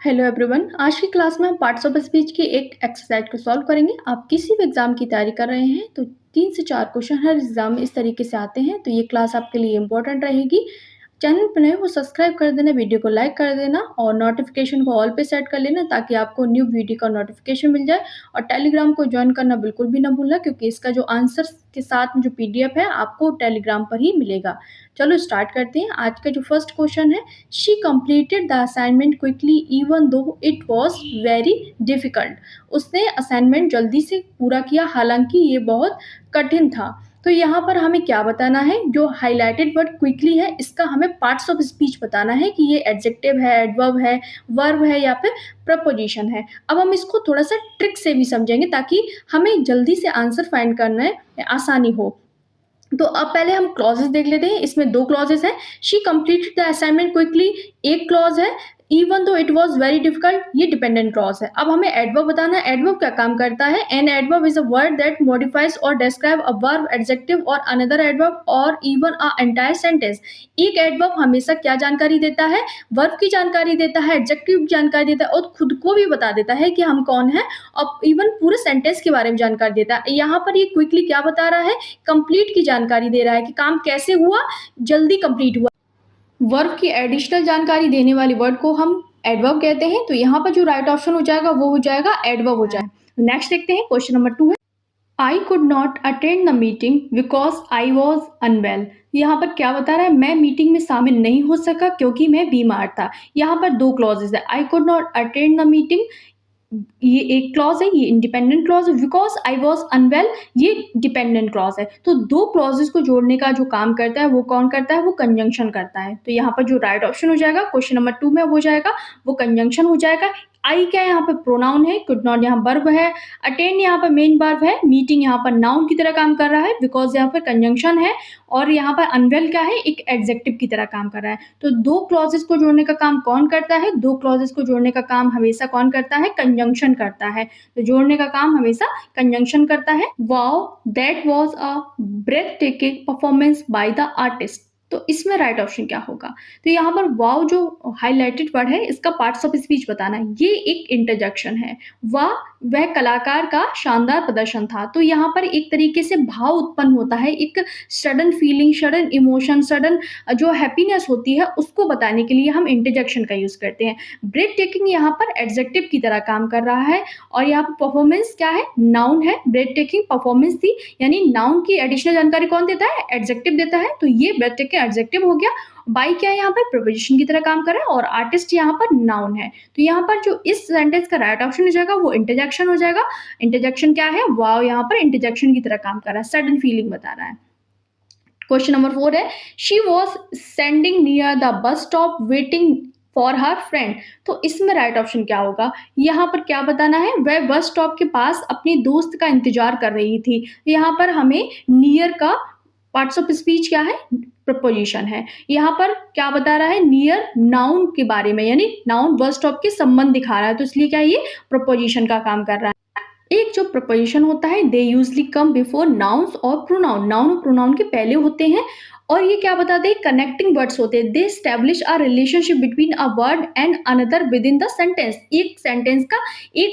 Hello everyone. आज की class में हम पार्ट्स ऑफ स्पीच की एक एक्सरसाइज को सॉल्व करेंगे। आप किसी भी एग्जाम की तैयारी कर रहे हैं तो 3 से 4 क्वेश्चन हर एग्जाम में इस तरीके से आते हैं, तो ये क्लास आपके लिए इंपॉर्टेंट रहेगी। चैनल पर नए हो सब्सक्राइब कर देना, वीडियो को लाइक कर देना और नोटिफिकेशन को ऑल पे सेट कर लेना ताकि आपको न्यू वीडियो का नोटिफिकेशन मिल जाए। और टेलीग्राम को ज्वाइन करना बिल्कुल भी ना भूलना, क्योंकि इसका जो आंसर के साथ जो पीडीएफ है आपको टेलीग्राम पर ही मिलेगा। चलो स्टार्ट करते हैं। आज का जो फर्स्ट क्वेश्चन है, she completed the assignment quickly even though it was very difficult. उसने असाइनमेंट जल्दी से पूरा किया हालांकि ये बहुत कठिन था। तो यहाँ पर हमें क्या बताना है, जो हाईलाइटेड वर्ड क्विकली है इसका हमें पार्ट्स ऑफ स्पीच बताना है कि ये एडजेक्टिव है, एडवर्ब है, वर्ब है या फिर प्रपोजिशन है। अब हम इसको थोड़ा सा ट्रिक से भी समझेंगे ताकि हमें जल्दी से आंसर फाइंड करने में आसानी हो। तो अब पहले हम क्लॉजेस देख लेते हैं। इसमें 2 क्लॉजेस हैं। She completed the assignment quickly एक क्लॉज है, even though it was very difficult ये डिपेंडेंट क्लॉज है। अब हमें एडवर्ब बताना है। एडवर्ब क्या काम करता है? An adverb is a word that modifies और डिस्क्राइब अ वर्ब, एडजेक्टिव और अनदर एडवर्ब और इवन अ एंटायर सेंटेंस। एक एडवर्ब हमेशा क्या जानकारी देता है? वर्ब की जानकारी देता है, एडजेक्टिव की जानकारी देता है और खुद को भी बता देता है कि हम कौन है, और इवन पूरे सेंटेंस के बारे में जानकारी देता है। यहाँ पर ये क्विकली क्या बता रहा है? कंप्लीट की जानकारी दे रहा है कि काम कैसे हुआ, जल्दी कंप्लीट हुआ। वर्ब की एडिशनल जानकारी देने वाले वर्ड को हम एडवर्ब कहते हैं। तो यहाँ पर जो राइट ऑप्शन हो जाएगा वो हो जाएगा एडवर्ब हो जाएगा। नेक्स्ट देखते हैं, क्वेश्चन नंबर 2 है, I could not attend the meeting because I was unwell. यहाँ पर क्या बता रहा है? मैं मीटिंग में शामिल नहीं हो सका क्योंकि मैं बीमार था। यहाँ पर 2 क्लॉजेज है। I could not attend the meeting ये एक क्लॉज है, ये इंडिपेंडेंट क्लॉज है। बिकॉज आई वॉज अनवेल ये डिपेंडेंट क्लॉज है। तो 2 क्लॉजेस को जोड़ने का जो काम करता है वो कौन करता है? वो कंजंक्शन करता है। तो यहाँ पर जो राइट ऑप्शन हो जाएगा क्वेश्चन नंबर 2 में हो जाएगा वो कंजंक्शन हो जाएगा। आई क्या है? यहाँ पे प्रोनाउन है, कुड नॉट यहाँ वर्ब है, अटेंड यहाँ पर मेन वर्ब है, मीटिंग यहाँ पर नाउन की तरह काम कर रहा है, बिकॉज यहाँ पर कंजंक्शन है, और यहाँ पर अनवेल क्या है? एक एडजेक्टिव की तरह काम कर रहा है। तो 2 क्लॉजेस को जोड़ने का काम कौन करता है? 2 क्लॉजेस को जोड़ने का काम हमेशा कौन करता है? कंजंक्शन करता है। तो जोड़ने का काम हमेशा कंजंक्शन करता है। Wow that was a breathtaking performance by the artist. तो इसमें राइट ऑप्शन क्या होगा? तो यहाँ पर वाव जो हाईलाइटेड वर्ड है इसका पार्ट्स ऑफ स्पीच बताना है। ये एक इंटरजेक्शन है। वाह वह कलाकार का शानदार प्रदर्शन था। तो यहाँ पर एक तरीके से भाव उत्पन्न होता है, एक sudden feeling, sudden emotion, sudden जो हैप्पीनेस होती है उसको बताने के लिए हम इंटरजेक्शन का यूज करते हैं। ब्रेथ टेकिंग यहाँ पर एडजेक्टिव की तरह काम कर रहा है, और यहाँ पर परफॉर्मेंस क्या है? नाउन है। ब्रेथ टेकिंग परफॉर्मेंस थी, यानी नाउन की एडिशनल जानकारी कौन देता है? एडजेक्टिव देता है। तो ये ब्रेथ टेकिंग एडजेक्टिव हो गया। बाई क्या है? यहाँ पर प्रीपोजिशन की तरह काम कर रहा है, और आर्टिस्ट यहाँ पर नाउन है। तो यहाँ पर जो इस सेंटेंस का राइट ऑप्शन हो जाएगा वो इंटरजेक्शन हो जाएगा। इंटरजेक्शन क्या है? वाव यहाँ पर इंटरजेक्शन की तरह काम कर रहा है, सडन फीलिंग बता रहा है। क्वेश्चन नंबर 4 है, she was standing near the bus stop waiting for her friend. तो इसमें राइट ऑप्शन क्या होगा? यहाँ पर क्या बताना है? वह बस स्टॉप के पास अपनी दोस्त का इंतजार कर रही थी। यहाँ पर हमें नियर का पार्ट्स ऑफ स्पीच क्या है? प्रपोजिशन है। यहाँ पर क्या बता रहा है? नियर नाउन के बारे में, यानी नाउन बस स्टॉप के संबंध दिखा रहा है, तो इसलिए क्या ये प्रपोजिशन का काम कर रहा है। एक जो प्रपोजिशन होता है they usually come before nouns और प्रोनाउन, नाउन और प्रोनाउन के पहले होते हैं, और ये क्या बताते हैं? कनेक्टिंग वर्ड्स होते हैं। They establish a relationship between a word and another within the sentence. एक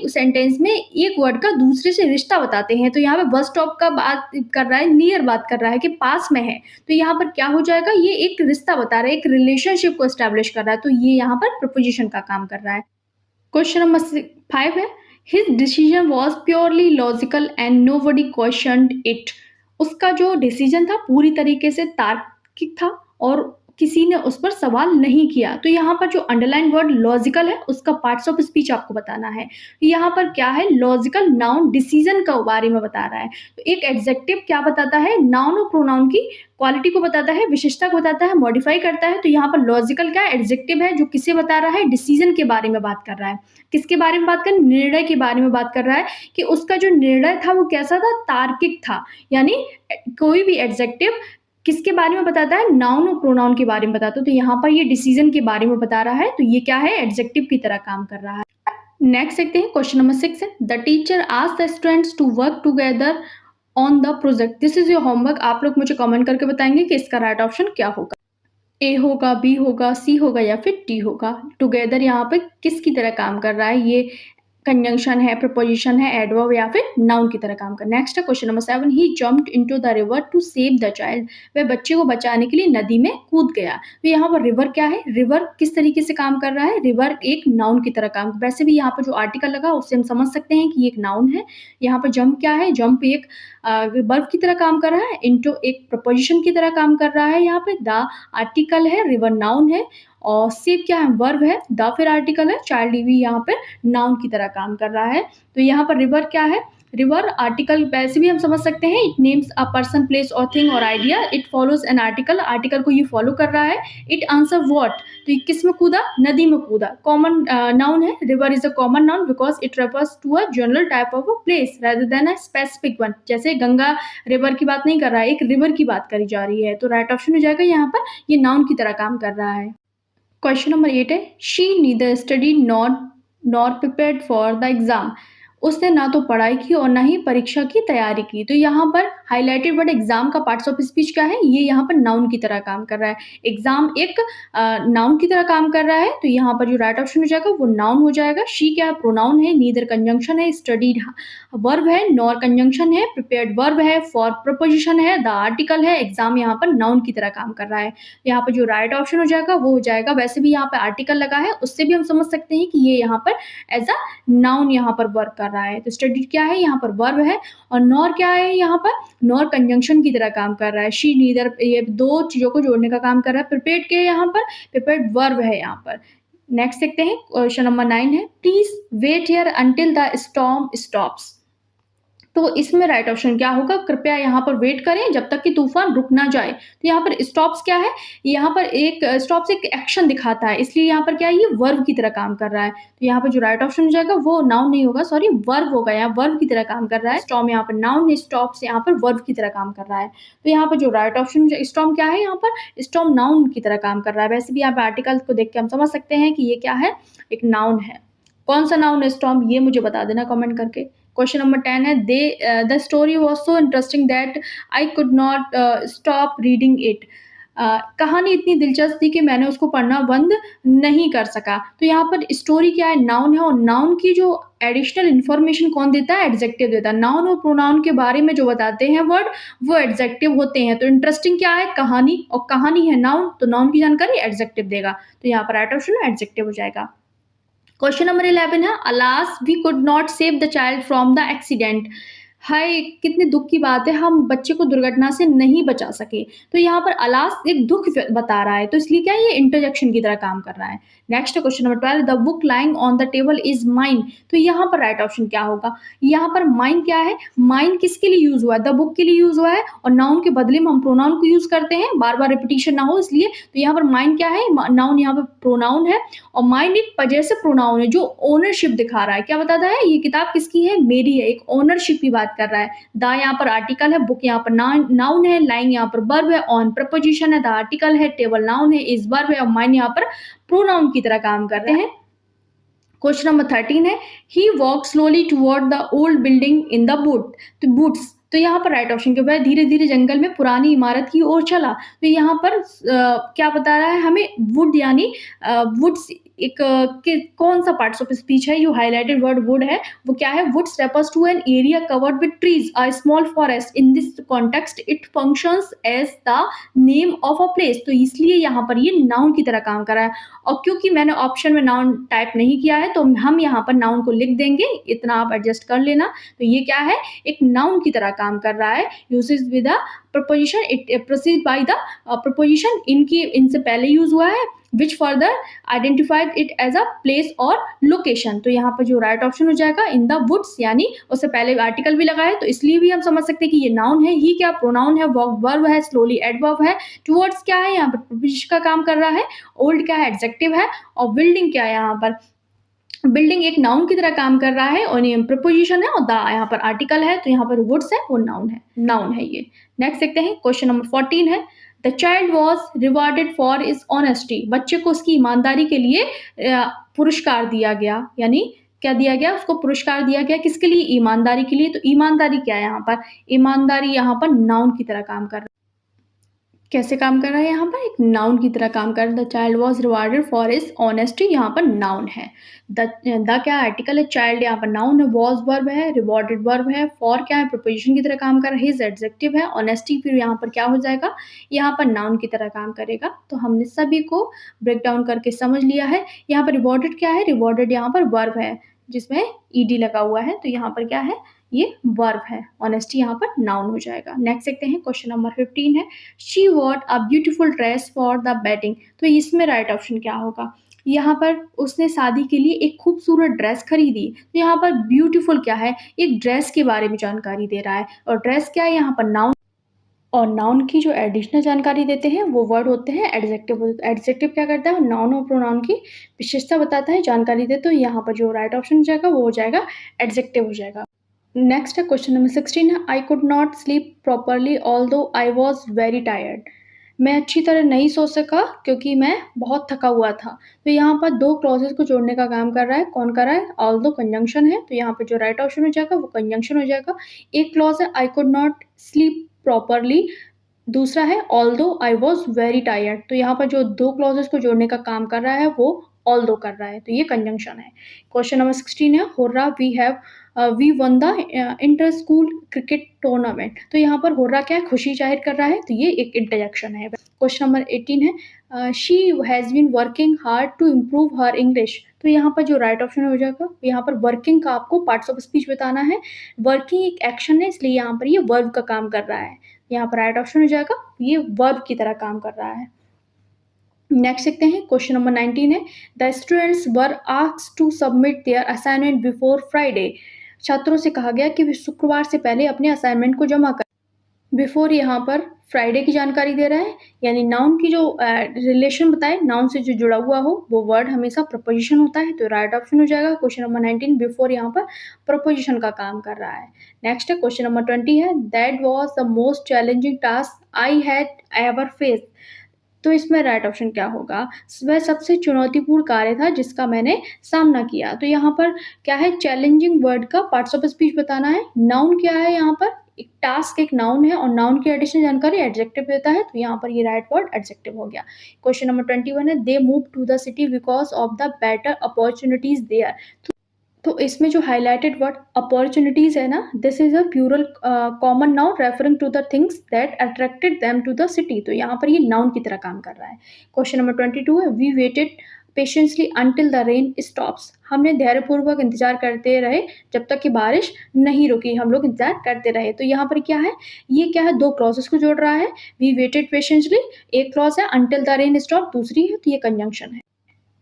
सेंटेंस में एक वर्ड का दूसरे से रिश्ता बताते हैं। तो यहाँ पे बस स्टॉप का बात कर रहा है, नियर बात कर रहा है कि पास में है। तो यहाँ पर क्या हो जाएगा? ये एक रिश्ता बता रहा है, एक रिलेशनशिप को स्टैब्लिश कर रहा है। तो ये यहाँ पर प्रपोजिशन का काम कर रहा है। क्वेश्चन नंबर 5 है, His decision was purely logical and nobody questioned it. उसका जो डिसीजन था पूरी तरीके से तार्किक था और किसी ने उस पर सवाल नहीं किया। तो यहाँ पर जो अंडरलाइन वर्ड लॉजिकल है उसका पार्ट्स ऑफ स्पीच आपको बताना है। यहाँ पर क्या है? लॉजिकल नाउन डिसीजन के बारे में बता रहा है। तो एक एडजेक्टिव क्या बताता है? नाउन और प्रोनाउन की क्वालिटी को बताता है, विशेषता को बताता है, मॉडिफाई करता है। तो यहाँ पर लॉजिकल क्या है? एडजेक्टिव है जो किसे बता रहा है? डिसीजन के बारे में बात कर रहा है। किसके बारे में बात कर? निर्णय के बारे में बात कर रहा है कि उसका जो निर्णय था वो कैसा था? तार्किक था। यानी कोई भी एडजेक्टिव किसके बारे में बताता है? नाउन और प्रोनाउन के बारे में बताता है। तो यहाँ पर ये डिसीजन के बारे में बता रहा है, तो ये क्या है? एडजेक्टिव की तरह काम कर रहा है। नेक्स्ट देखते हैं, क्वेश्चन नंबर 6 है, the teacher asked the students to work together on the project. This is your homework. आप लोग मुझे कमेंट करके बताएंगे कि इसका राइट ऑप्शन क्या होगा। ए होगा, बी होगा, सी होगा या फिर डी होगा। टुगेदर यहाँ पे किसकी तरह काम कर रहा है? ये कंजंक्शन है, प्रीपोजिशन है, एडवर्ब या फिर नाउन की तरह काम कर। नेक्स्ट है question number 7, he jumped into the river to save the child. वह बच्चे को बचाने के लिए नदी में कूद गया। तो यहाँ पर रिवर क्या है? रिवर किस तरीके से काम कर रहा है? रिवर एक नाउन की तरह काम, वैसे भी यहाँ पर जो आर्टिकल लगा उससे हम समझ सकते हैं कि ये एक नाउन है। यहाँ पर जंप क्या है? जंप एक वर्ब की तरह काम कर रहा है, इनटू एक प्रपोजिशन की तरह काम कर रहा है। यहाँ पे द आर्टिकल है, रिवर नाउन है, और सेव क्या है? वर्ब है, द फिर आर्टिकल है, चाइल्ड भी यहाँ पर नाउन की तरह काम कर रहा है। तो यहाँ पर रिवर क्या है? रिवर आर्टिकल वैसे भी हम समझ सकते हैं, it names a person, place और थिंग और idea. It follows an article, article को ये फॉलो कर रहा है। इट आंसर व्हाट, तो ये किस में कूदा? नदी में कूदा। कॉमन नाउन है, river is a common noun because it refers to a general type of a place rather than a specific one. जैसे गंगा रिवर की बात नहीं कर रहा है, एक रिवर की बात करी जा रही है। तो राइट ऑप्शन हो जाएगा यहाँ पर, ये नाउन की तरह काम कर रहा है। क्वेश्चन नंबर 8 है, she neither study nor prepared for the exam. उसने ना तो पढ़ाई की और ना ही परीक्षा की तैयारी की। तो यहाँ पर हाईलाइटेड वर्ड एग्जाम का पार्ट्स ऑफ स्पीच क्या है? ये यहाँ पर नाउन की तरह काम कर रहा है। एग्जाम एक नाउन की तरह काम कर रहा है, तो यहाँ पर जो राइट ऑप्शन हो जाएगा वो नाउन हो जाएगा। शी क्या है? प्रोनाउन है, नीदर कंजंक्शन है, स्टडीड वर्ब है, नॉर कंजंक्शन है, प्रिपेयर्ड वर्ब है, फॉर प्रपोजिशन है, द आर्टिकल है, एग्जाम यहाँ पर नाउन की तरह काम कर रहा है। यहाँ पर जो राइट ऑप्शन हो जाएगा वो हो जाएगा, वैसे भी यहाँ पे आर्टिकल लगा है, उससे भी हम समझ सकते हैं कि ये यहाँ पर एज अ नाउन यहाँ पर वर्क कर रहा है। तो स्टडी क्या है? यहाँ पर वर्ब है, और नॉर क्या है? यहाँ पर नॉर कंजंक्शन की तरह काम कर रहा है। शी नीदर, ये दो चीजों को जोड़ने का काम कर रहा है। प्रिपेयर्ड के यहाँ पर प्रिपेयर्ड वर्ब है यहाँ पर। नेक्स्ट देखते हैं, क्वेश्चन नंबर 9 है, please wait here until the storm stops. तो इसमें राइट ऑप्शन क्या होगा? कृपया यहाँ पर वेट करें जब तक कि तूफान रुक ना जाए। तो यहाँ पर स्टॉप्स क्या है? यहाँ पर एक स्टॉप्स एक एक्शन दिखाता है, इसलिए यहाँ पर क्या है? ये वर्ब की तरह काम कर रहा है। तो यहाँ पर जो राइट ऑप्शन हो जाएगा वो नाउन नहीं होगा, सॉरी वर्ब होगा। यहाँ वर्ब की तरह काम कर रहा है। स्टॉर्म यहाँ पर नाउन है, स्टॉप्स यहाँ पर वर्ब की तरह काम कर रहा है। तो यहाँ पर जो राइट ऑप्शन, स्टॉर्म क्या है? यहाँ पर स्टॉर्म नाउन की तरह काम कर रहा है। वैसे भी यहाँ पे आर्टिकल को देख के हम समझ सकते हैं कि ये क्या है? एक नाउन है। कौन सा नाउन है स्टॉर्म? ये मुझे बता देना कमेंट करके। क्वेश्चन नंबर 10 है, the story was so interesting that I could not stop reading it. कहानी इतनी दिलचस्प थी कि मैंने उसको पढ़ना बंद नहीं कर सका। तो यहाँ पर स्टोरी क्या है? नाउन है, और नाउन की जो एडिशनल इन्फॉर्मेशन कौन देता है? एडजेक्टिव देता है। नाउन और प्रोनाउन के बारे में जो बताते हैं वर्ड, वो एडजेक्टिव होते हैं। तो इंटरेस्टिंग क्या है? कहानी, और कहानी है नाउन, तो नाउन की जानकारी एडजेक्टिव देगा। तो यहाँ पर राइट ऑप्शन एडजेक्टिव हो जाएगा। क्वेश्चन नंबर 11 है, alas we could not save the child from the accident. हाय, कितने दुख की बात है, हम बच्चे को दुर्घटना से नहीं बचा सके। तो यहाँ पर अलास एक दुख बता रहा है, तो इसलिए क्या है? ये इंटरजेक्शन की तरह काम कर रहा है। Next question number 12, the book lying on the table is mine. तो यहाँ पर राइट ऑप्शन क्या होगा? यहाँ पर माइन क्या है? माइन किसके लिए यूज हुआ है? द बुक के लिए यूज हुआ है, और नाउन के बदले में हम प्रोनाउन को यूज करते हैं, बार बार रिपीटिशन ना हो इसलिए। तो यहाँ पर माइन क्या है? नाउन यहाँ पर प्रोनाउन है, और माइन एक पजेसिव प्रोनाउन है जो ओनरशिप दिखा रहा है। क्या बताता है? ये किताब किसकी है? मेरी है, एक ओनरशिप की बात कर रहा है। द यहाँ पर आर्टिकल है, बुक यहाँ पर नाउन है, लाइंग यहाँ पर वर्ब है, ऑन प्रपोजिशन है, द आर्टिकल है, टेबल नाउन है, इज वर्ब है, और माइन यहाँ पर प्रोनाउन की तरह काम कर रहे हैं। क्वेश्चन नंबर 13 है, he walk slowly toward the old building in the boots. तो यहाँ पर राइट ऑप्शन के बाद धीरे धीरे जंगल में पुरानी इमारत की ओर चला। तो यहाँ पर क्या बता रहा है हमें? वुड यानी वुड्स एक कौन सा पार्ट्स ऑफ स्पीच है? जो हाईलाइटेड वर्ड वुड है वो क्या है? Woods refers to an area covered with trees, a small forest. In this context it functions as the name of a place. तो इसलिए यहाँ पर ये नाउन की तरह काम कर रहा है, और क्योंकि मैंने ऑप्शन में नाउन टाइप नहीं किया है तो हम यहाँ पर नाउन को लिख देंगे, इतना आप एडजस्ट कर लेना। तो ये क्या है? एक नाउन की तरह काम कर रहा है। Uses with the preposition, it proceed by the preposition, इनसे पहले यूज हुआ है, which further identified it as a place और location। तो यहाँ पर जो राइट ऑप्शन हो जाएगा इन द वुड्स, यानी उससे पहले आर्टिकल भी लगा है, तो इसलिए भी हम समझ सकते हैं कि ये नाउन है। ही क्या? प्रोनाउन है, वॉक वर्ब है, स्लोली एडवर्ब है, टुवर्ड्स क्या है? यहाँ पर प्रीपोजिशन का काम कर रहा है, ओल्ड क्या है? एडजेक्टिव है, और बिल्डिंग क्या है? यहाँ पर बिल्डिंग एक नाउन की तरह काम कर रहा है, और ये प्रपोजिशन है, और द यहाँ पर आर्टिकल है, तो यहाँ पर वुड्स है वो नाउन है ये। नेक्स्ट देखते हैं, क्वेश्चन नंबर 14 है, the child was rewarded for is honesty. बच्चे को उसकी ईमानदारी के लिए पुरस्कार दिया गया, यानी क्या दिया गया? उसको पुरस्कार दिया गया, किसके लिए? ईमानदारी के लिए। तो ईमानदारी क्या है? यहाँ पर ईमानदारी यहाँ पर नाउन की तरह काम कर रहा है। कैसे काम कर रहा है यहाँ पर? एक नाउन की तरह काम कर रहा है। The child was rewarded for his honesty, यहाँ पर नाउन है। द क्या आर्टिकल है? चाइल्ड यहाँ पर नाउन है, वॉज वर्ब है, रिवॉर्डेड वर्ब है, फॉर क्या है? प्रीपोजिशन की तरह काम कर रहा है, हिज एडजेक्टिव है, ऑनेस्टी फिर यहाँ पर क्या हो जाएगा? यहाँ पर नाउन की तरह काम करेगा। तो हमने सभी को ब्रेक डाउन करके समझ लिया है। यहाँ पर रिवॉर्डेड क्या है? रिवॉर्डेड यहाँ पर वर्ब है जिसमें ईडी लगा हुआ है, तो यहाँ पर क्या है? ये वर्ब है। ऑनेस्टी यहाँ पर नाउन हो जाएगा। नेक्स्ट देखते हैं, क्वेश्चन नंबर 15 है, she what a beautiful dress for the wedding. तो इसमें राइट ऑप्शन क्या होगा? यहाँ पर उसने शादी के लिए एक खूबसूरत ड्रेस खरीदी। तो यहाँ पर ब्यूटीफुल क्या है? एक ड्रेस के बारे में जानकारी दे रहा है, और ड्रेस क्या है? यहाँ पर नाउन, और नाउन की जो एडिशनल जानकारी देते हैं वो वर्ड होते हैं एडजेक्टिव। एडजेक्टिव क्या करता है? नाउन और प्रोनाउन की विशेषता बताता है, जानकारी देते। तो यहाँ पर जो राइट ऑप्शन हो जाएगा वो हो जाएगा एडजेक्टिव हो जाएगा। नेक्स्ट है क्वेश्चन नंबर 16 है, I could not sleep properly although I was very tired. मैं अच्छी तरह नहीं सो सका क्योंकि मैं बहुत थका हुआ था। तो यहाँ पर दो क्लॉजेस को जोड़ने का काम कर रहा है। कौन कर रहा है? ऑल्दो कंजंक्शन है, तो यहाँ पर जो राइट ऑप्शन हो जाएगा वो कंजंक्शन हो जाएगा। एक क्लॉज है I could not sleep properly, दूसरा है although I was very tired. तो यहाँ पर जो दो क्लॉजेस को जोड़ने का काम कर रहा है वो ऑल्दो कर रहा है, तो ये कंजंक्शन है। क्वेश्चन नंबर 16 है, hurrah we won the inter school cricket tournament. तो यहाँ पर होर्रा क्या है? खुशी जाहिर कर रहा है, तो ये एक इंटरजेक्शन है। क्वेश्चन नंबर 18 है, she has been working hard to improve her English. तो यहाँ पर जो राइट ऑप्शन हो जाएगा, यहाँ पर वर्किंग का आपको पार्ट्स ऑफ स्पीच बताना है। वर्किंग एक एक्शन है, इसलिए यहाँ पर ये वर्ब का काम कर रहा है। यहाँ पर राइट ऑप्शन हो जाएगा, ये वर्ब की तरह काम कर रहा है। नेक्स्ट देखते हैं, क्वेश्चन नंबर 19 है, the students were asked to submit their assignment before Friday. छात्रों से कहा गया कि वे शुक्रवार से पहले अपने असाइनमेंट को जमा कर। बिफोर यहाँ पर फ्राइडे की जानकारी दे रहा है, यानी नाउन की जो रिलेशन बताए, नाउन से जो जुड़ा हुआ हो वो वर्ड हमेशा प्रपोजिशन होता है, तो राइट ऑप्शन हो जाएगा क्वेश्चन नंबर 19। बिफोर यहाँ पर प्रपोजिशन का काम कर रहा है। नेक्स्ट है क्वेश्चन नंबर 20 है, that was the most challenging task I had ever face. तो इसमें राइट ऑप्शन क्या होगा? वह सबसे चुनौतीपूर्ण कार्य था जिसका मैंने सामना किया। तो यहाँ पर क्या है? चैलेंजिंग वर्ड का पार्ट्स ऑफ स्पीच बताना है। नाउन क्या है? यहाँ पर एक टास्क एक नाउन है, और नाउन की एडिशनल जानकारी एडजेक्टिव देता है, तो यहाँ पर ये राइट वर्ड एडजेक्टिव हो गया। क्वेश्चन नंबर 21 है, they move to the city because of the better opportunities there. तो इसमें जो हाइलाइटेड वर्ड अपॉर्चुनिटीज है ना, this is a plural common noun referring to the things that attracted them to the city. तो यहाँ पर ये नाउन की तरह काम कर रहा है। क्वेश्चन नंबर 22 है, we waited patiently until the rain stops. हमने धैर्यपूर्वक इंतजार करते रहे जब तक कि बारिश नहीं रुकी, हम लोग इंतजार करते रहे। तो यहाँ पर क्या है? ये क्या है? दो क्लॉजेस को जोड़ रहा है। वी वेटेड पेशेंसली एक क्लॉज है, अंटिल द रेन स्टॉप दूसरी है, तो ये कंजंक्शन है।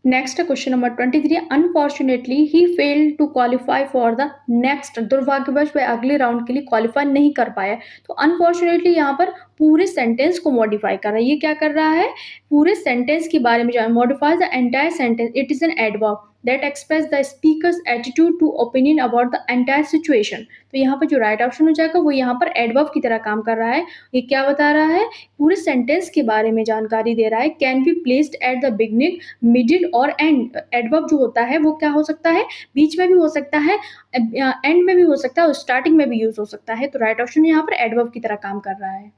Next question number 23, unfortunately he failed to qualify for the next. दुर्भाग्यवश वह अगले राउंड के लिए क्वालिफाई नहीं कर पाया। तो अनफॉर्चुनेटली यहाँ पर पूरे सेंटेंस को मॉडिफाई कर रहा है। ये क्या कर रहा है? पूरे सेंटेंस के बारे में जान, modify the entire sentence, it is an adverb that express the speaker's attitude to opinion about the entire situation. तो यहाँ पर जो राइट ऑप्शन हो जाएगा वो यहाँ पर एडवर्ब की तरह काम कर रहा है। ये क्या बता रहा है? पूरे सेंटेंस के बारे में जानकारी दे रहा है। Can be placed at the beginning, middle और एंड। एडवर्ब जो होता है वो क्या हो सकता है? बीच में भी हो सकता है, एंड में भी हो सकता है, और स्टार्टिंग में भी यूज हो सकता है। तो राइट ऑप्शन यहाँ पर एडवर्ब की तरह काम कर रहा है।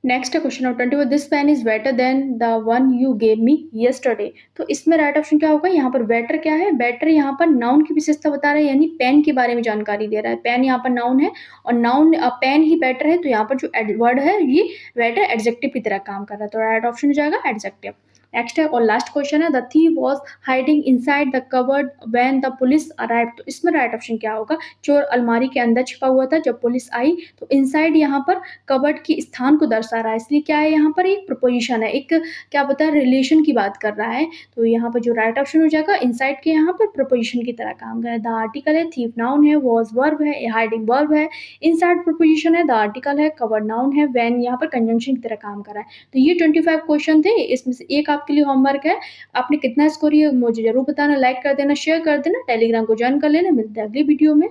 नेक्स्ट है question number 24, this pen is better than the one you gave me yesterday. तो इसमें राइट ऑप्शन क्या होगा? यहाँ पर बेटर क्या है? बेटर यहाँ पर नाउन की विशेषता बता रहा है, यानी पेन के बारे में जानकारी दे रहा है। पेन यहाँ पर नाउन है, और नाउन पेन ही बेटर है, तो यहाँ पर जो वर्ड है ये बेटर एडजेक्टिव की तरह काम कर रहा है, तो राइट ऑप्शन हो जाएगा एडजेक्टिव। नेक्स्ट है और लास्ट क्वेश्चन है, the thief was hiding inside the cupboard when the police arrived. तो इसमें राइट ऑप्शन क्या होगा? चोर अलमारी के अंदर छिपा हुआ था जब पुलिस आई। तो इनसाइड यहाँ पर कबर्ड की स्थान को दर्शा रहा है, इसलिए क्या है? यहाँ पर एक प्रपोजिशन है, एक क्या बता है? रिलेशन की बात कर रहा है। तो यहाँ पर जो राइट ऑप्शन हो जाएगा इनसाइड के यहाँ पर प्रपोजिशन की तरह काम कर रहा है। द आर्टिकल है, थीफ नाउन है, वॉज वर्ब है, हाइडिंग वर्ब है, इनसाइड प्रपोजिशन है, द आर्टिकल है, कबर्ड नाउन है, व्हेन यहाँ पर कंजंक्शन की तरह काम कर रहा है। तो ये 25 क्वेश्चन थे, इसमें से एक आपके लिए होमवर्क है। आपने कितना स्कोर किया मुझे जरूर बताना, लाइक कर देना, शेयर कर देना, टेलीग्राम को ज्वाइन कर लेना। मिलते हैं अगली वीडियो में।